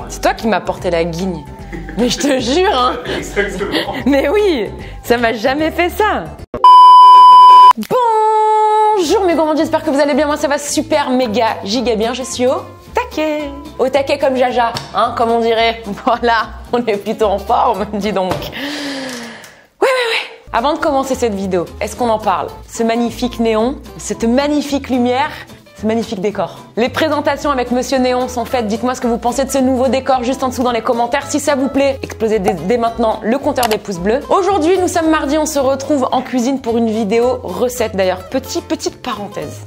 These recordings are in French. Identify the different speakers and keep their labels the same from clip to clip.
Speaker 1: C'est toi qui m'as porté la guigne. Mais je te jure, hein.
Speaker 2: Exactement.
Speaker 1: Mais oui, ça m'a jamais fait ça. Bonjour mes gourmands, j'espère que vous allez bien. Moi ça va super, méga, giga bien. Je suis au taquet. Au taquet comme Jaja, hein, comme on dirait. Voilà, on est plutôt en forme, dis donc. Ouais. Avant de commencer cette vidéo, est-ce qu'on en parle? Ce magnifique néon, cette magnifique lumière, ce magnifique décor. Les présentations avec Monsieur Néon sont faites. Dites-moi ce que vous pensez de ce nouveau décor juste en dessous dans les commentaires. Si ça vous plaît, explosez dès maintenant le compteur des pouces bleus. Aujourd'hui, nous sommes mardi, on se retrouve en cuisine pour une vidéo recette d'ailleurs. Petite parenthèse.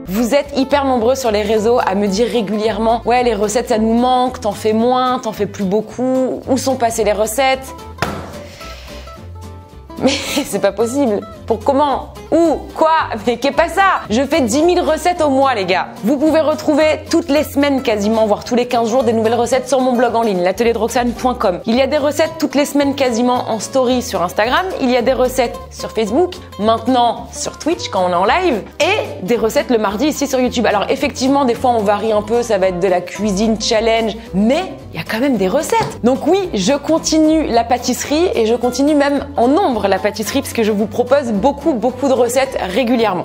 Speaker 1: Vous êtes hyper nombreux sur les réseaux à me dire régulièrement « Ouais, les recettes, ça nous manque, t'en fais moins, t'en fais plus beaucoup. Où sont passées les recettes ?» Mais c'est pas possible. Pour comment? Où? Quoi? Mais qu'est pas ça? Je fais 10 000 recettes au mois, les gars. Vous pouvez retrouver toutes les semaines quasiment, voire tous les 15 jours, des nouvelles recettes sur mon blog en ligne, l'atelierderoxane.com. Il y a des recettes toutes les semaines quasiment en story sur Instagram. Il y a des recettes sur Facebook, maintenant sur Twitch quand on est en live, et des recettes le mardi ici sur YouTube. Alors effectivement, des fois on varie un peu, ça va être de la cuisine challenge, mais il y a quand même des recettes. Donc oui, je continue la pâtisserie et je continue même en nombre la pâtisserie parce que je vous propose beaucoup de recettes régulièrement.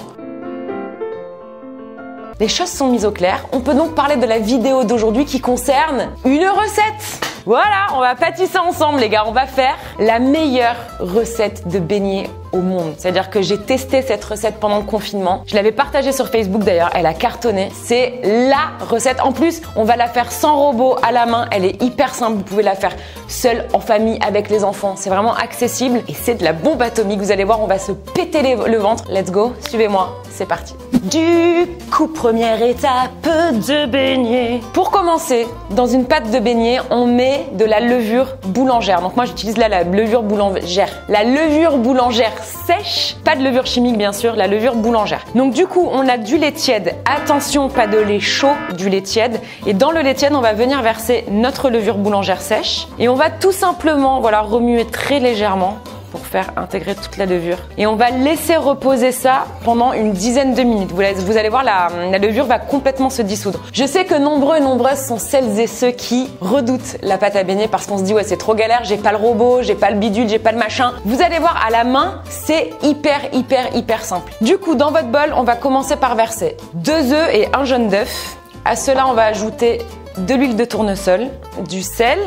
Speaker 1: Les choses sont mises au clair. On peut donc parler de la vidéo d'aujourd'hui qui concerne une recette. Voilà, on va pâtisser ensemble les gars. On va faire la meilleure recette de beignets au monde. C'est-à-dire que j'ai testé cette recette pendant le confinement. Je l'avais partagée sur Facebook d'ailleurs. Elle a cartonné. C'est la recette. En plus, on va la faire sans robot, à la main. Elle est hyper simple. Vous pouvez la faire seule, en famille, avec les enfants. C'est vraiment accessible et c'est de la bombe atomique. Vous allez voir, on va se péter le ventre. Let's go. Suivez-moi. C'est parti. Du coup, première étape de beignet. Pour commencer, dans une pâte de beignet, on met de la levure boulangère. Donc moi, j'utilise là la levure boulangère. La levure boulangère sèche, pas de levure chimique bien sûr, la levure boulangère. Donc du coup, on a du lait tiède. Attention, pas de lait chaud, du lait tiède. Et dans le lait tiède, on va venir verser notre levure boulangère sèche. Et on va tout simplement, voilà, remuer très légèrement pour faire intégrer toute la levure. Et on va laisser reposer ça pendant une dizaine de minutes. Vous allez voir, la levure va complètement se dissoudre. Je sais que nombreux et nombreuses sont celles et ceux qui redoutent la pâte à beignets parce qu'on se dit ouais c'est trop galère, j'ai pas le robot, j'ai pas le bidule, j'ai pas le machin. Vous allez voir à la main, c'est hyper simple. Du coup, dans votre bol, on va commencer par verser 2 œufs et un jaune d'œuf. À cela, on va ajouter de l'huile de tournesol, du sel,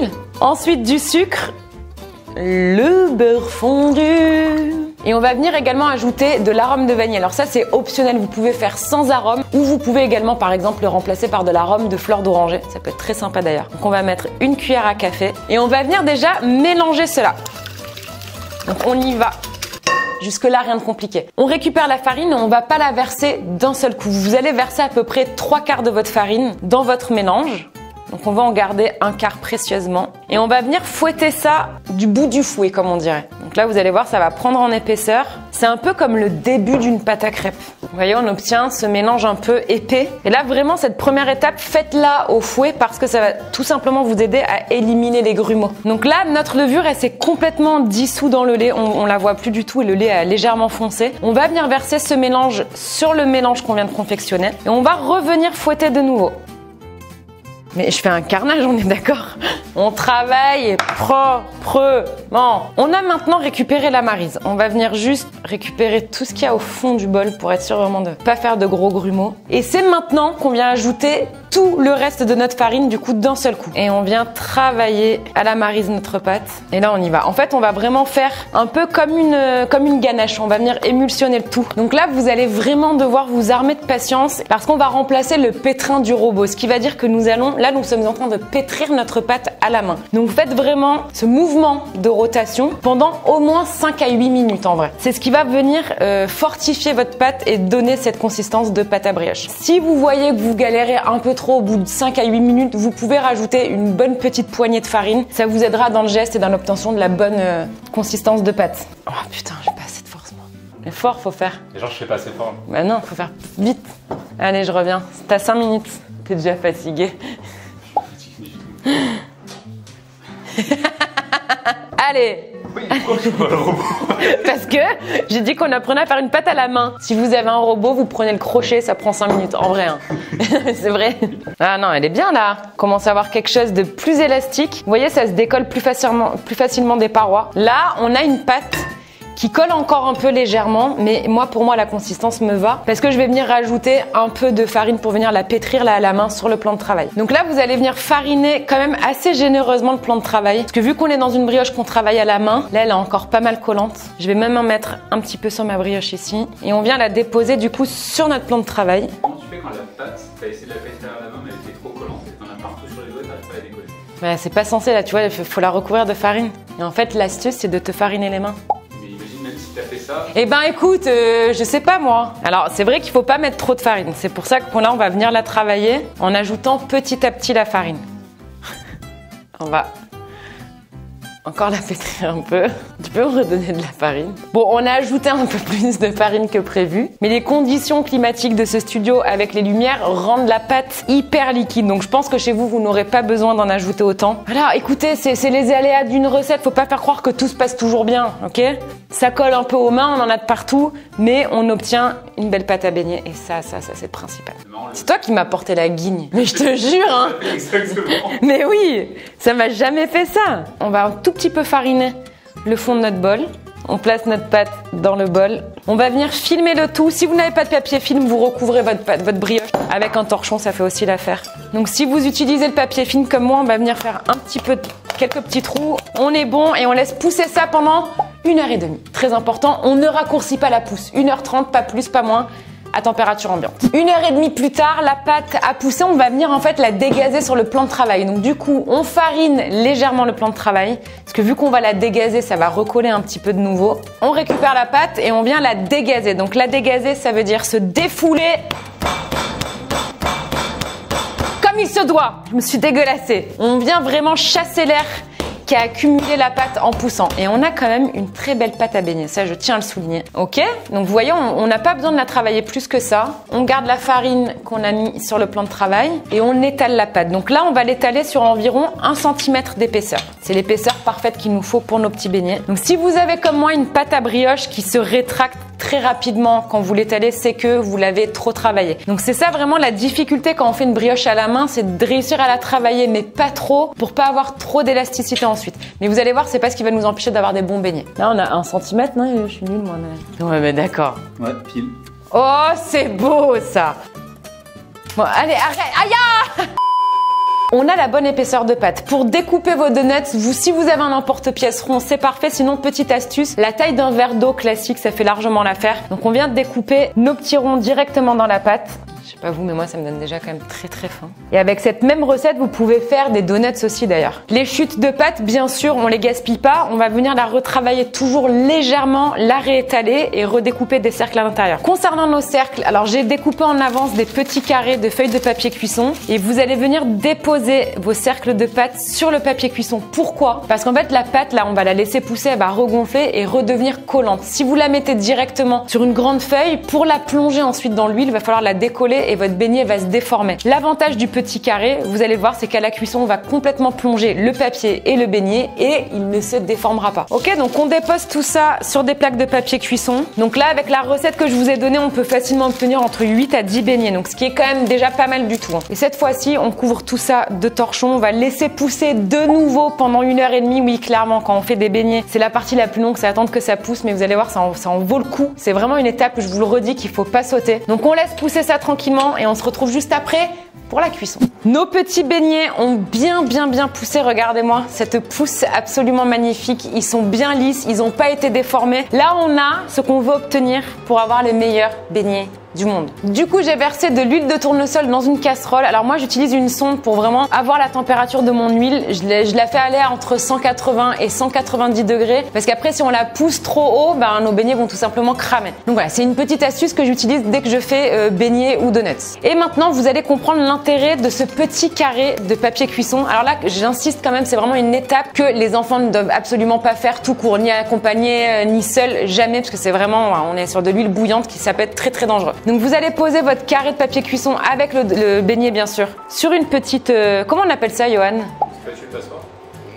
Speaker 1: ensuite du sucre, le beurre fondu et on va venir également ajouter de l'arôme de vanille. Alors ça c'est optionnel, vous pouvez faire sans arôme ou vous pouvez également par exemple le remplacer par de l'arôme de fleur d'oranger, ça peut être très sympa d'ailleurs. Donc on va mettre une cuillère à café et on va venir déjà mélanger cela. Donc on y va. Jusque là, rien de compliqué. On récupère la farine et on va pas la verser d'un seul coup. Vous allez verser à peu près 3/4 de votre farine dans votre mélange. Donc on va en garder un quart précieusement. Et on va venir fouetter ça du bout du fouet, comme on dirait. Donc là, vous allez voir, ça va prendre en épaisseur. C'est un peu comme le début d'une pâte à crêpes. Vous voyez, on obtient ce mélange un peu épais. Et là, vraiment, cette première étape, faites-la au fouet parce que ça va tout simplement vous aider à éliminer les grumeaux. Donc là, notre levure, elle s'est complètement dissoute dans le lait. On la voit plus du tout et le lait a légèrement foncé. On va venir verser ce mélange sur le mélange qu'on vient de confectionner. Et on va revenir fouetter de nouveau. Mais je fais un carnage, on est d'accord? On travaille proprement. On a maintenant récupéré la maryse. On va venir juste récupérer tout ce qu'il y a au fond du bol pour être sûr vraiment de pas faire de gros grumeaux. Et c'est maintenant qu'on vient ajouter tout le reste de notre farine du coup d'un seul coup. Et on vient travailler à la maryse notre pâte. Et là on y va. En fait on va vraiment faire un peu comme une ganache. On va venir émulsionner le tout. Donc là vous allez vraiment devoir vous armer de patience parce qu'on va remplacer le pétrin du robot. Ce qui va dire que nous sommes en train de pétrir notre pâte à la main. Donc faites vraiment ce mouvement de rotation pendant au moins 5 à 8 minutes en vrai. C'est ce qui va venir fortifier votre pâte et donner cette consistance de pâte à brioche. Si vous voyez que vous galérez un peu trop au bout de 5 à 8 minutes, vous pouvez rajouter une bonne petite poignée de farine. Ça vous aidera dans le geste et dans l'obtention de la bonne consistance de pâte. Oh putain, j'ai pas assez de force moi. Mais fort, faut faire.
Speaker 2: Et genre, je fais pas assez fort.
Speaker 1: Bah non, faut faire vite. Allez, je reviens. T'as 5 minutes. T'es déjà fatigué. Allez,
Speaker 2: Pourquoi il approche le robot?
Speaker 1: Parce que j'ai dit qu'on apprenait à faire une pâte à la main. Si vous avez un robot, vous prenez le crochet, ça prend 5 minutes. En vrai, hein. C'est vrai. Ah non, elle est bien là. Commence à avoir quelque chose de plus élastique. Vous voyez, ça se décolle plus facilement des parois. Là, on a une pâte qui colle encore un peu légèrement, mais pour moi la consistance me va parce que je vais venir rajouter un peu de farine pour venir la pétrir là à la main sur le plan de travail. Donc là vous allez venir fariner quand même assez généreusement le plan de travail parce que vu qu'on est dans une brioche qu'on travaille à la main, là elle est encore pas mal collante. Je vais même en mettre un petit peu sur ma brioche ici et on vient la déposer du coup sur notre plan de travail.
Speaker 2: Comment tu fais quand la pâte, t'as essayé de la pétrir à la main mais elle était trop collante et t'en as partout sur les doigts, t'arrives pas à la décoller?
Speaker 1: Ouais, c'est pas censé là, tu vois, il faut la recouvrir de farine. Et en fait l'astuce c'est de te fariner les mains.
Speaker 2: Même si t'as fait ça.
Speaker 1: Eh ben écoute, je sais pas moi. Alors c'est vrai qu'il faut pas mettre trop de farine. C'est pour ça que là on va venir la travailler en ajoutant petit à petit la farine. On va encore la pétrir un peu. Tu peux me redonner de la farine? Bon, on a ajouté un peu plus de farine que prévu, mais les conditions climatiques de ce studio avec les lumières rendent la pâte hyper liquide. Donc je pense que chez vous, vous n'aurez pas besoin d'en ajouter autant. Alors écoutez, c'est les aléas d'une recette. Faut pas faire croire que tout se passe toujours bien, ok? Ça colle un peu aux mains, on en a de partout, mais on obtient une belle pâte à beignet. Et ça c'est le principal. C'est toi qui m'as porté la guigne. Mais je te jure, hein.
Speaker 2: Exactement.
Speaker 1: Mais oui, ça m'a jamais fait ça. On va un tout petit peu fariner le fond de notre bol. On place notre pâte dans le bol. On va venir filmer le tout. Si vous n'avez pas de papier film, vous recouvrez votre brioche avec un torchon, ça fait aussi l'affaire. Donc si vous utilisez le papier film comme moi, on va venir faire quelques petits trous. On est bon et on laisse pousser ça pendant 1h30. Très important, on ne raccourcit pas la pousse. 1h30, pas plus, pas moins, à température ambiante. 1h30 plus tard, la pâte a poussé, on va venir en fait la dégazer sur le plan de travail. Donc du coup, on farine légèrement le plan de travail, parce que vu qu'on va la dégazer, ça va recoller un petit peu de nouveau. On récupère la pâte et on vient la dégazer. Donc la dégazer, ça veut dire se défouler comme il se doit. Je me suis dégueulassée. On vient vraiment chasser l'air qui a accumulé la pâte en poussant. Et on a quand même une très belle pâte à beignet. Ça, je tiens à le souligner. Ok? Donc, vous voyez, on n'a pas besoin de la travailler plus que ça. On garde la farine qu'on a mis sur le plan de travail et on étale la pâte. Donc là, on va l'étaler sur environ 1 cm d'épaisseur. C'est l'épaisseur parfaite qu'il nous faut pour nos petits beignets. Donc, si vous avez comme moi une pâte à brioche qui se rétracte très rapidement quand vous l'étalez, c'est que vous l'avez trop travaillé. Donc c'est ça vraiment la difficulté quand on fait une brioche à la main, c'est de réussir à la travailler mais pas trop pour pas avoir trop d'élasticité ensuite. Mais vous allez voir, c'est pas ce qui va nous empêcher d'avoir des bons beignets. Là on a 1 cm, non? Je suis nulle moi. Ouais mais d'accord.
Speaker 2: Ouais, pile.
Speaker 1: Oh c'est beau ça. Bon allez arrête, aïe. On a la bonne épaisseur de pâte. Pour découper vos donuts, si vous avez un emporte-pièce rond, c'est parfait. Sinon, petite astuce, la taille d'un verre d'eau classique, ça fait largement l'affaire. Donc, on vient de découper nos petits ronds directement dans la pâte. Je sais pas vous, mais moi, ça me donne déjà quand même très très faim. Et avec cette même recette, vous pouvez faire des donuts aussi d'ailleurs. Les chutes de pâte, bien sûr, on les gaspille pas. On va venir la retravailler toujours légèrement, la réétaler et redécouper des cercles à l'intérieur. Concernant nos cercles, alors j'ai découpé en avance des petits carrés de feuilles de papier cuisson et vous allez venir déposer vos cercles de pâte sur le papier cuisson. Pourquoi? Parce qu'en fait, la pâte, là, on va la laisser pousser, elle va regonfler et redevenir collante. Si vous la mettez directement sur une grande feuille, pour la plonger ensuite dans l'huile, il va falloir la décoller et votre beignet va se déformer. L'avantage du petit carré, vous allez voir, c'est qu'à la cuisson, on va complètement plonger le papier et le beignet et il ne se déformera pas. Ok, donc on dépose tout ça sur des plaques de papier cuisson. Donc là, avec la recette que je vous ai donnée, on peut facilement obtenir entre 8 à 10 beignets. Donc ce qui est quand même déjà pas mal du tout. Et cette fois-ci, on couvre tout ça de torchon. On va laisser pousser de nouveau pendant 1h30. Oui, clairement, quand on fait des beignets, c'est la partie la plus longue, c'est attendre que ça pousse. Mais vous allez voir, ça en vaut le coup. C'est vraiment une étape, je vous le redis, qu'il faut pas sauter. Donc on laisse pousser ça tranquillement et on se retrouve juste après pour la cuisson. Nos petits beignets ont bien poussé, regardez-moi, cette pousse absolument magnifique. Ils sont bien lisses, ils n'ont pas été déformés. Là, on a ce qu'on veut obtenir pour avoir les meilleurs beignets du monde. Du coup, j'ai versé de l'huile de tournesol dans une casserole. Alors moi, j'utilise une sonde pour vraiment avoir la température de mon huile. Je la fais aller entre 180 et 190 degrés parce qu'après, si on la pousse trop haut, nos beignets vont tout simplement cramer. Donc voilà, c'est une petite astuce que j'utilise dès que je fais beignets ou donuts. Et maintenant, vous allez comprendre l'intérêt de ce petit carré de papier cuisson. Alors là, j'insiste quand même, c'est vraiment une étape que les enfants ne doivent absolument pas faire tout court, ni accompagnés, ni seuls, jamais, parce que c'est vraiment, on est sur de l'huile bouillante qui ça peut être très dangereux. Donc vous allez poser votre carré de papier cuisson avec le beignet bien sûr sur une petite, comment on appelle ça, Johan?
Speaker 2: Spatule passoire.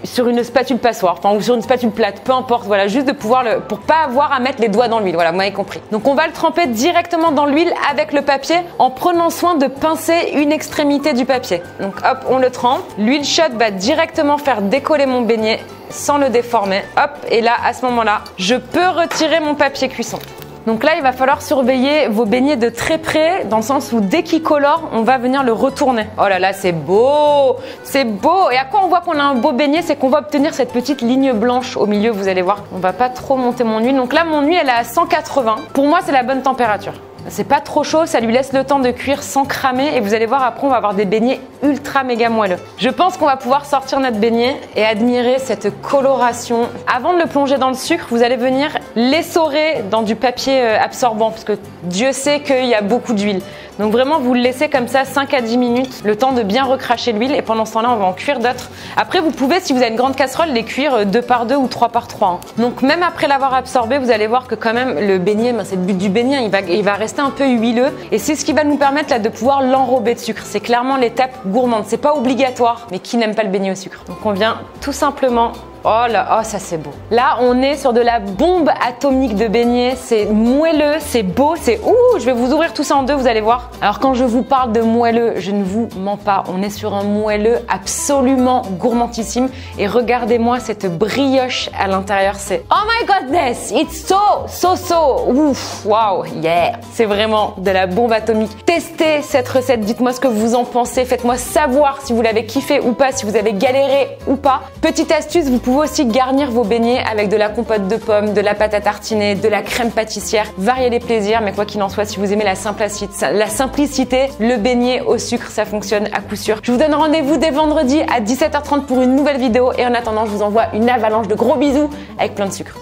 Speaker 1: sur une spatule passoire, enfin ou sur une spatule plate, peu importe, voilà, juste de pouvoir pour pas avoir à mettre les doigts dans l'huile, voilà, vous m'avez compris. Donc on va le tremper directement dans l'huile avec le papier en prenant soin de pincer une extrémité du papier. Donc hop, on le trempe, l'huile chaude va directement faire décoller mon beignet sans le déformer, hop, et là à ce moment-là, je peux retirer mon papier cuisson. Donc là, il va falloir surveiller vos beignets de très près, dans le sens où dès qu'ils colorent, on va venir le retourner. Oh là là, c'est beau! C'est beau! Et à quoi on voit qu'on a un beau beignet, c'est qu'on va obtenir cette petite ligne blanche au milieu, vous allez voir. On va pas trop monter mon huile. Donc là, mon huile, elle est à 180. Pour moi, c'est la bonne température. C'est pas trop chaud, ça lui laisse le temps de cuire sans cramer et vous allez voir après on va avoir des beignets ultra méga moelleux. Je pense qu'on va pouvoir sortir notre beignet et admirer cette coloration. Avant de le plonger dans le sucre, vous allez venir l'essorer dans du papier absorbant parce que Dieu sait qu'il y a beaucoup d'huile. Donc vraiment vous le laissez comme ça 5 à 10 minutes, le temps de bien recracher l'huile et pendant ce temps-là on va en cuire d'autres. Après vous pouvez, si vous avez une grande casserole, les cuire 2 par 2 ou 3 par 3. Hein. Donc même après l'avoir absorbé, vous allez voir que quand même le beignet, c'est le but du beignet, il va rester un peu huileux et c'est ce qui va nous permettre là de pouvoir l'enrober de sucre. C'est clairement l'étape gourmande, c'est pas obligatoire, mais qui n'aime pas le beignet au sucre. Donc on vient tout simplement. Oh là, oh ça c'est beau. Là, on est sur de la bombe atomique de beignets. C'est moelleux, c'est beau, c'est ouh. Je vais vous ouvrir tout ça en deux, vous allez voir. Alors quand je vous parle de moelleux, je ne vous mens pas. On est sur un moelleux absolument gourmandissime. Et regardez-moi cette brioche à l'intérieur. C'est oh my goodness, it's so. Ouf, wow, yeah. C'est vraiment de la bombe atomique. Testez cette recette. Dites-moi ce que vous en pensez. Faites-moi savoir si vous l'avez kiffé ou pas, si vous avez galéré ou pas. Petite astuce, vous pouvez aussi garnir vos beignets avec de la compote de pommes, de la pâte à tartiner, de la crème pâtissière. Variez les plaisirs, mais quoi qu'il en soit, si vous aimez la simplicité, le beignet au sucre, ça fonctionne à coup sûr. Je vous donne rendez-vous dès vendredi à 17h30 pour une nouvelle vidéo et en attendant, je vous envoie une avalanche de gros bisous avec plein de sucre.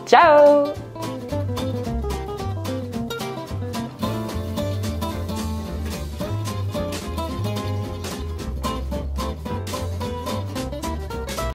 Speaker 1: Ciao!